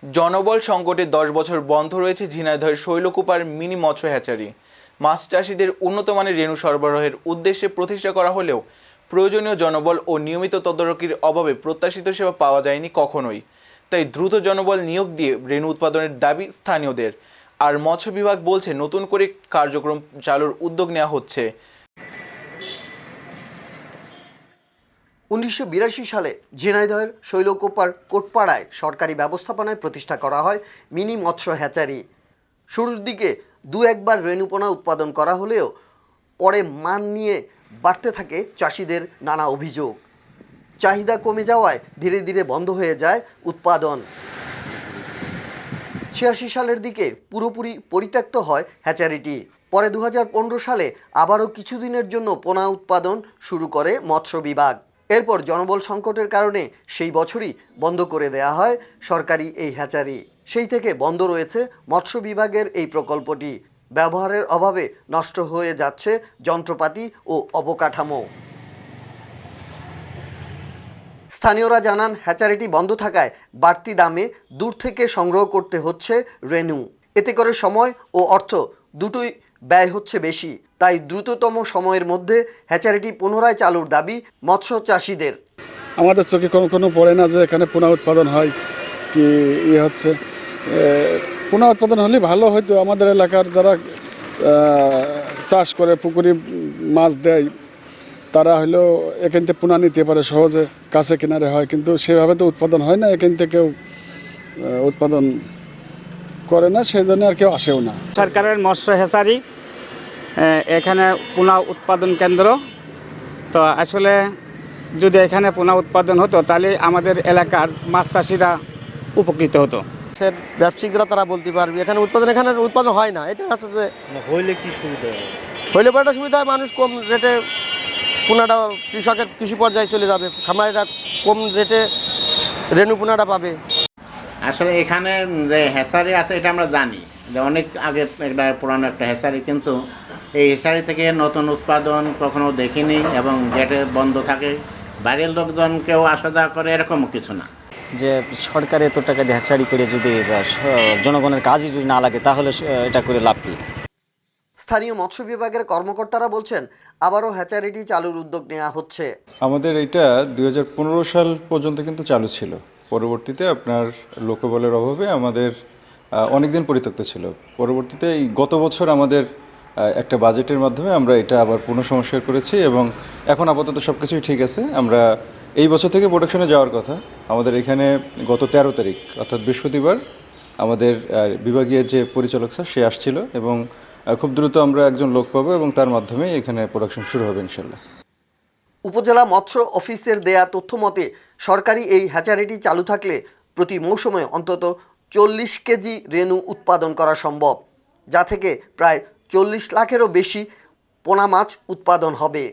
জনবল সংকটে 10 বছর বন্ধ রয়েছে ঝিনাইদহের শৈলকুপার মিনি মৎস্য হ্যাচারি। মাছ চাষিদের উন্নত মানের রেণু সরবরাহের উদ্দেশ্যে প্রতিষ্ঠা করা হলেও প্রয়োজনীয় জনবল ও নিয়মিত তদারকির অভাবে প্রত্যাশিত সেবা পাওয়া যায়নি কখনোই। তাই দ্রুত জনবল নিয়োগ দিয়ে রেণু উৎপাদনের দাবি স্থানীয়দের। আর মৎস্য বিভাগ বলছে নতুন করে কার্যক্রম চালুর উদ্যোগ নেওয়া হচ্ছে। 1982 সালে ঝিনাইদহের শৈলকুপার কোটপাড়ায় সরকারি ব্যবস্থাপনায় প্রতিষ্ঠা করা হয় মিনি মৎস্য হ্যাচারি। শুরুর দিকে দু একবার রেণুপোনা উৎপাদন করা হলেও পরে মান নিয়ে বাড়তে থাকে চাষিদের নানা অভিযোগ। চাহিদা কমে যাওয়ায় ধীরে ধীরে বন্ধ হয়ে যায় উৎপাদন। 86 সালের দিকে পুরোপুরি পরিত্যক্ত হয় হ্যাচারিটি। পরে 2015 সালে আবারও কিছুদিনের জন্য পোনা উৎপাদন শুরু করে মৎস্য বিভাগ। এরপর জনবল সংকটের কারণে সেই বছরই বন্ধ করে দেয়া হয় সরকারি এই হ্যাচারি। সেই থেকে বন্ধ রয়েছে মৎস্য বিভাগের এই প্রকল্পটি। ব্যবহারের অভাবে নষ্ট হয়ে যাচ্ছে যন্ত্রপাতি ও অবকাঠামো। স্থানীয়রা জানান, হ্যাচারিটি বন্ধ থাকায় বাড়তি দামে দূর থেকে সংগ্রহ করতে হচ্ছে রেণু। এতে করে সময় ও অর্থ দুটোই ব্যয় হচ্ছে বেশি। তাই দ্রুততম সময়ের মধ্যে হ্যাচারিটি পুনরায় চালুর দাবি মৎস্য চাষিদের। আমাদের চোখে কোনো পড়ে না যে এখানে পোনা উৎপাদন হয় কি হচ্ছে। পোনা উৎপাদন হলে ভালো হয়তো। আমাদের এলাকার যারা চাষ করে পুকুরে মাছ দেয় তারা হলো এখান থেকে পোনা নিতে পারে সহজে, কাছে কিনারে হয়, কিন্তু সেভাবে তো উৎপাদন হয় না। এখান থেকে কেউ উৎপাদন করে না, সেই জন্য আর কেউ আসেও না। সরকারের মৎস্য হ্যাচারি এখানে পোনা উৎপাদন কেন্দ্র। তো আসলে যদি এখানে পোনা উৎপাদন হতো তাহলে আমাদের এলাকার মাছ চাষিরা উপকৃত হতো। ব্যবসায়িকরা তারা বলতে পারবে এখানে উৎপাদন হয় না। এটা হচ্ছে যে হইলে কি সুবিধা হয়? হইলে পরে সুবিধা হয়, মানুষ কম রেটে পোনাটা কৃষকের কৃষি পর্যায়ে চলে যাবে, খামারিরা কম রেটে রেণু পোনাটা পাবে। আসলে এখানে যে হ্যাচারি আছে এটা আমরা জানি যে অনেক আগে একটা পুরানো একটা হ্যাচারি, কিন্তু এই হ্যাচারি থেকে নতুন উৎপাদন কখনো দেখিনি এবং গেটে বন্ধ থাকে, বাইরের লোকজন কেউ আসা যাওয়া করে এরকম কিছু না। যে সরকার এত টাকা দিয়ে হ্যাচারি করে যদি জনগণের কাজই যদি না লাগে তাহলে এটা করে লাভ কি? স্থানীয় মৎস্য বিভাগের কর্মকর্তারা বলছেন, আবারও হ্যাচারিটি চালুর উদ্যোগ নেওয়া হচ্ছে। আমাদের এটা 2015 সাল পর্যন্ত কিন্তু চালু ছিল। পরবর্তীতে আপনার লোকবলের অভাবে আমাদের অনেকদিন পরিত্যক্ত ছিল। পরবর্তীতে এই গত বছর আমাদের একটা বাজেটের মাধ্যমে আমরা এটা আবার পুনঃসংস্কার করেছি এবং এখন আপাতত সব কিছুই ঠিক আছে। আমরা এই বছর থেকে প্রোডাকশনে যাওয়ার কথা। আমাদের এখানে গত 13 তারিখ অর্থাৎ বৃহস্পতিবার আমাদের বিভাগীয় যে পরিচালক স্যার সে আসছিল এবং খুব দ্রুত আমরা একজন লোক পাবো এবং তার মাধ্যমে এখানে প্রোডাকশন শুরু হবে ইনশাল্লাহ। উপজেলা মৎস্য অফিসের দেয়া তথ্য মতে সরকারি এই হ্যাচারিটি চালু থাকলে প্রতি মৌসুমে অন্তত 40 কেজি রেণু উৎপাদন করা সম্ভব, যা থেকে প্রায় 40 লাখেরও বেশি পোনা মাছ উৎপাদন হবে।